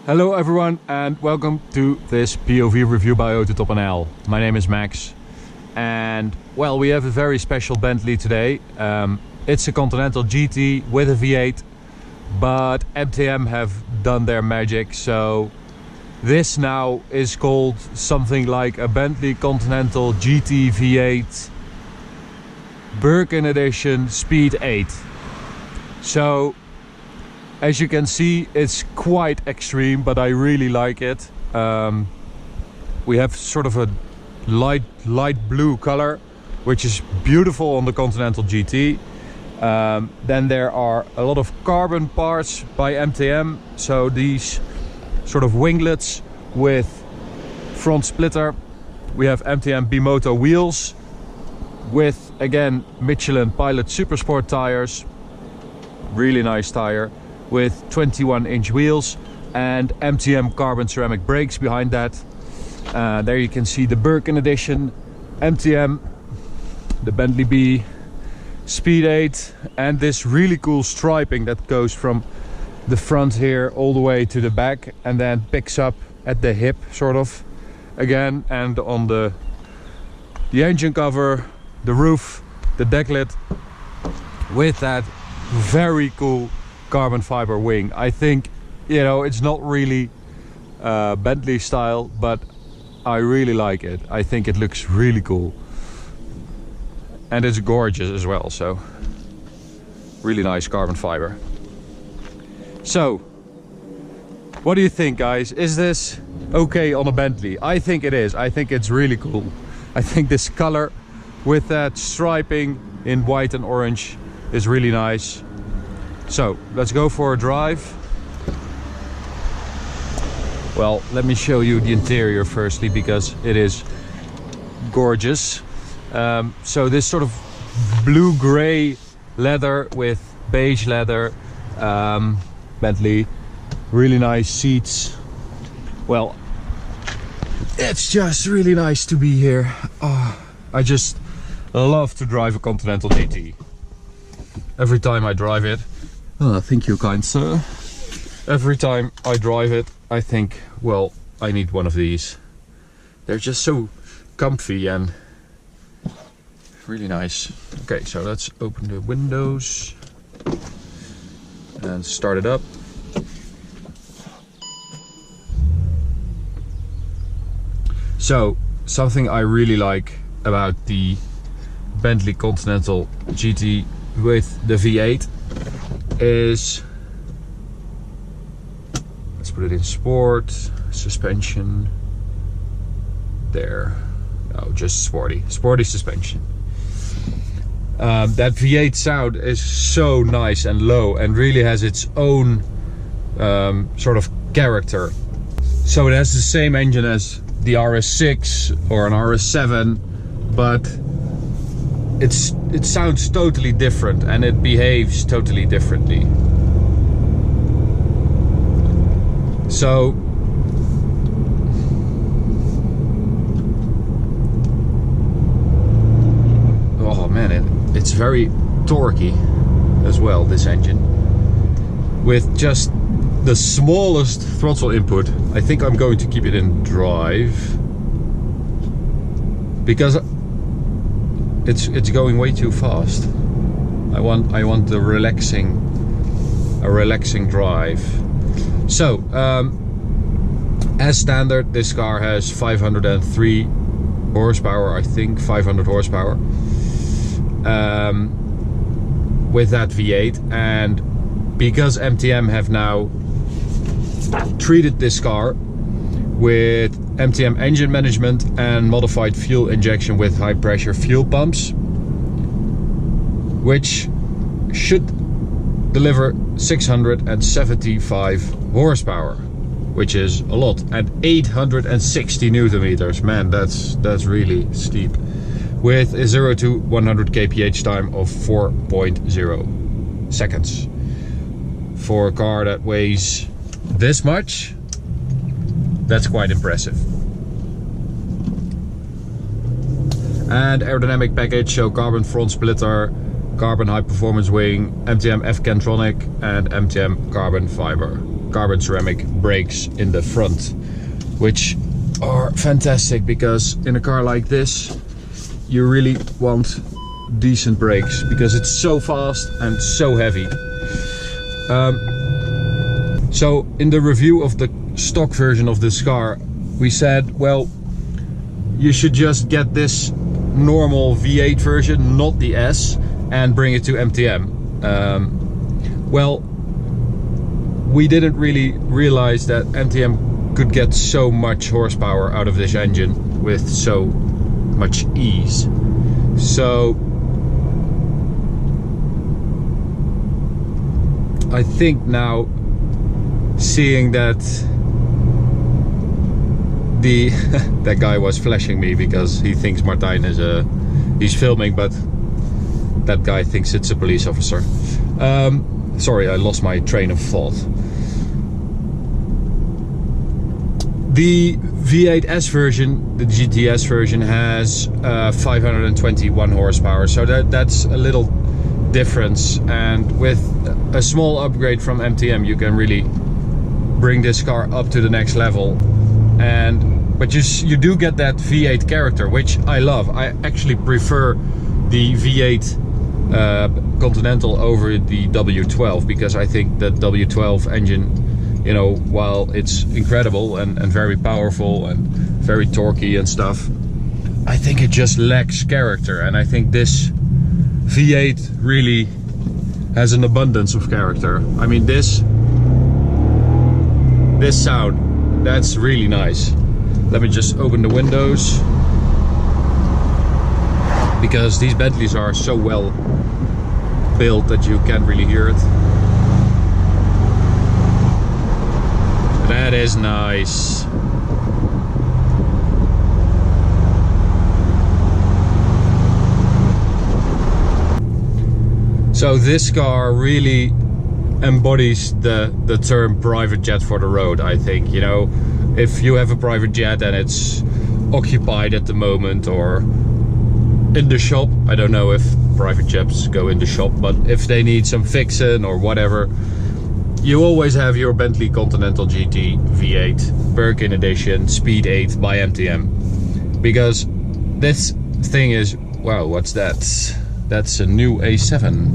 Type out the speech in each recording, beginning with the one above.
Hello everyone and welcome to this POV review by AutoTopNL. My name is Max and well, we have a very special Bentley today. It's a Continental GT with a V8, but MTM have done their magic, so this now is called something like a Bentley Continental GT V8 Birkin Edition Speed 8. So as you can see, it's quite extreme, but I really like it. We have sort of a light blue color, which is beautiful on the Continental GT. Then there are a lot of carbon parts by MTM. So these sort of winglets with front splitter. We have MTM Bimoto wheels with, again, Michelin Pilot Supersport tires. Really nice tire. With 21-inch wheels and MTM carbon ceramic brakes behind that. There you can see the Birkin Edition MTM, the Bentley B Speed 8, and this really cool striping that goes from the front here all the way to the back and then picks up at the hip sort of again, and on the engine cover, the roof, the deck lid, with that very cool carbon fiber wing. I think, you know, it's not really Bentley style, but I really like it. I think it looks really cool and it's gorgeous as well. So really nice carbon fiber. So what do you think, guys? Is this okay on a Bentley? I think it is. I think it's really cool. I think this color with that striping in white and orange is really nice. So let's go for a drive. Well, let me show you the interior firstly, because it is gorgeous. So this sort of blue-gray leather with beige leather, Bentley, really nice seats. Well, it's just really nice to be here. Oh, I just love to drive a Continental GT. Every time I drive it, oh, thank you, kind sir. Every time I drive it, I think, well, I need one of these. They're just so comfy and really nice. Okay, so let's open the windows and start it up. So, something I really like about the Bentley Continental GT with the V8 is, let's put it in sport, suspension, there, no, just sporty suspension. That V8 sound is so nice and low and really has its own sort of character. So it has the same engine as the RS6 or an RS7, but it sounds totally different and it behaves totally differently. So oh man, it's very torquey as well, this engine, with just the smallest throttle input. I think I'm going to keep it in drive because it's going way too fast. I want the relaxing drive. So as standard, this car has 503 horsepower, I think 500 horsepower with that V8. And because MTM have now treated this car with MTM engine management and modified fuel injection with high pressure fuel pumps, which should deliver 675 horsepower, which is a lot, and 860 newton meters. Man, that's really steep, with a 0 to 100 kph time of 4.0 seconds. For a car that weighs this much, that's quite impressive. And aerodynamic package, so carbon front splitter, carbon high performance wing, MTM F-Cantronic and MTM carbon fiber carbon ceramic brakes in the front, which are fantastic because in a car like this you really want decent brakes because it's so fast and so heavy. So in the review of the stock version of this car, we said, well, you should just get this normal V8 version, not the S, and bring it to MTM. Well, we didn't really realize that MTM could get so much horsepower out of this engine with so much ease. So I think now, seeing that that guy was flashing me because he thinks Martijn is he's filming, but that guy thinks it's a police officer. Sorry, I lost my train of thought. The V8S version, the GTS version, has 521 horsepower, so that's a little difference, and with a small upgrade from MTM you can really bring this car up to the next level. But you do get that V8 character, which I love. I actually prefer the V8 Continental over the W12 because I think that W12 engine, you know, while it's incredible and very powerful and very torquey and stuff, I think it just lacks character, and I think this V8 really has an abundance of character. I mean, this sound, that's really nice. Let me just open the windows, because these Bentleys are so well built that you can't really hear it. That is nice. So this car really embodies the term private jet for the road, I think. You know, if you have a private jet and it's occupied at the moment or in the shop, I don't know if private jets go in the shop, but if they need some fixing or whatever, you always have your Bentley Continental GT V8 Birkin Edition Speed 8 by MTM. Because this thing is, wow, what's that? That's a new A7.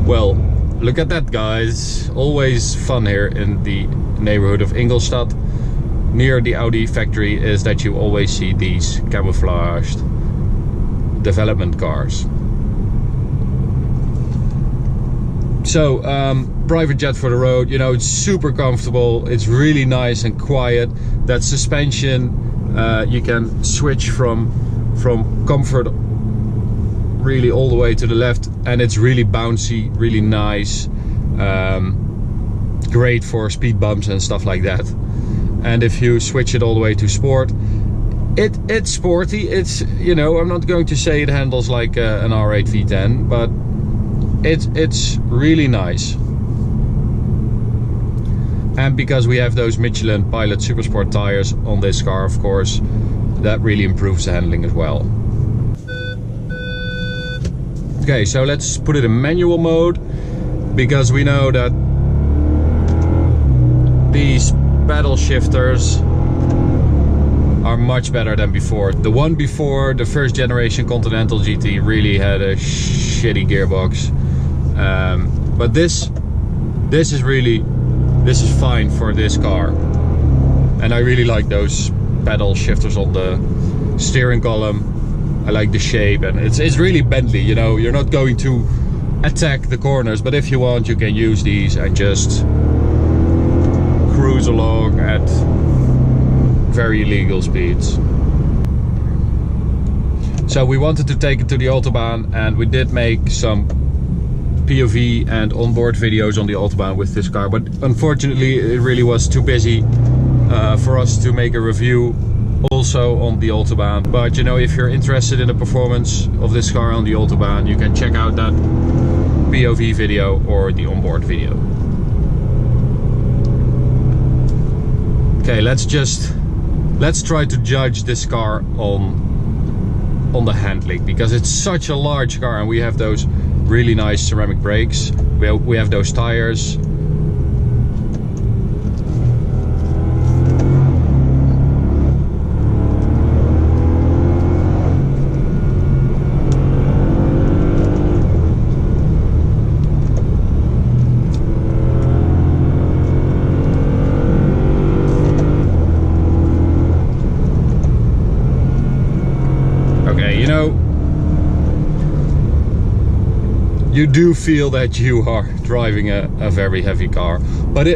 Well, look at that, guys. Always fun here in the neighborhood of Ingolstadt. Near the Audi factory is that you always see these camouflaged development cars. So, private jet for the road, you know, it's super comfortable, it's really nice and quiet. That suspension, you can switch from comfort really all the way to the left, and it's really bouncy, really nice, great for speed bumps and stuff like that. And if you switch it all the way to sport, it's sporty. It's, you know, I'm not going to say it handles like an R8 V10, but it's really nice. And because we have those Michelin Pilot Supersport tires on this car, of course, that really improves the handling as well. Okay, so let's put it in manual mode, because we know that these pedal shifters are much better than before. The one before, the first generation Continental GT, really had a shitty gearbox. But this is fine for this car. And I really like those pedal shifters on the steering column. I like the shape, and it's really Bentley, you know. You're not going to attack the corners, but if you want, you can use these and just cruise along at very legal speeds. So we wanted to take it to the Autobahn, and we did make some POV and onboard videos on the Autobahn with this car, but unfortunately it really was too busy for us to make a review also on the Autobahn. But you know, if you're interested in the performance of this car on the Autobahn, you can check out that POV video or the onboard video. Okay, let's try to judge this car on on the handling, because it's such a large car and we have those really nice ceramic brakes. We have those tires. You know, you do feel that you are driving a very heavy car, but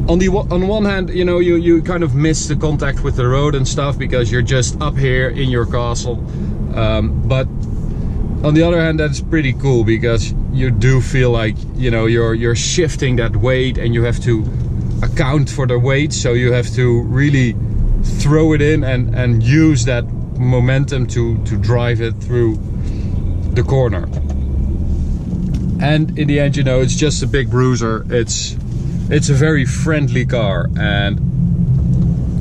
on one hand, you know, you kind of miss the contact with the road and stuff because you're just up here in your castle. But on the other hand, that's pretty cool because you do feel like, you know, you're shifting that weight and you have to account for the weight, so you have to really throw it in and use that momentum to drive it through the corner. And in the end, you know, it's just a big bruiser. It's a very friendly car, and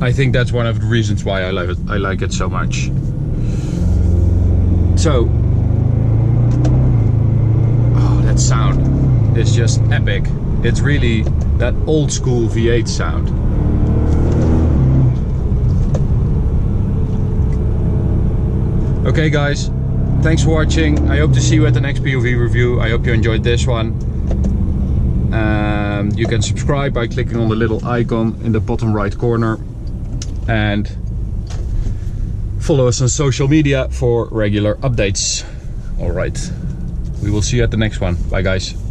I think that's one of the reasons why I like it so much. So, oh, that sound is just epic. It's really that old school V8 sound. Okay guys, thanks for watching. I hope to see you at the next POV review. I hope you enjoyed this one. You can subscribe by clicking on the little icon in the bottom right corner, and follow us on social media for regular updates. Alright, we will see you at the next one. Bye guys.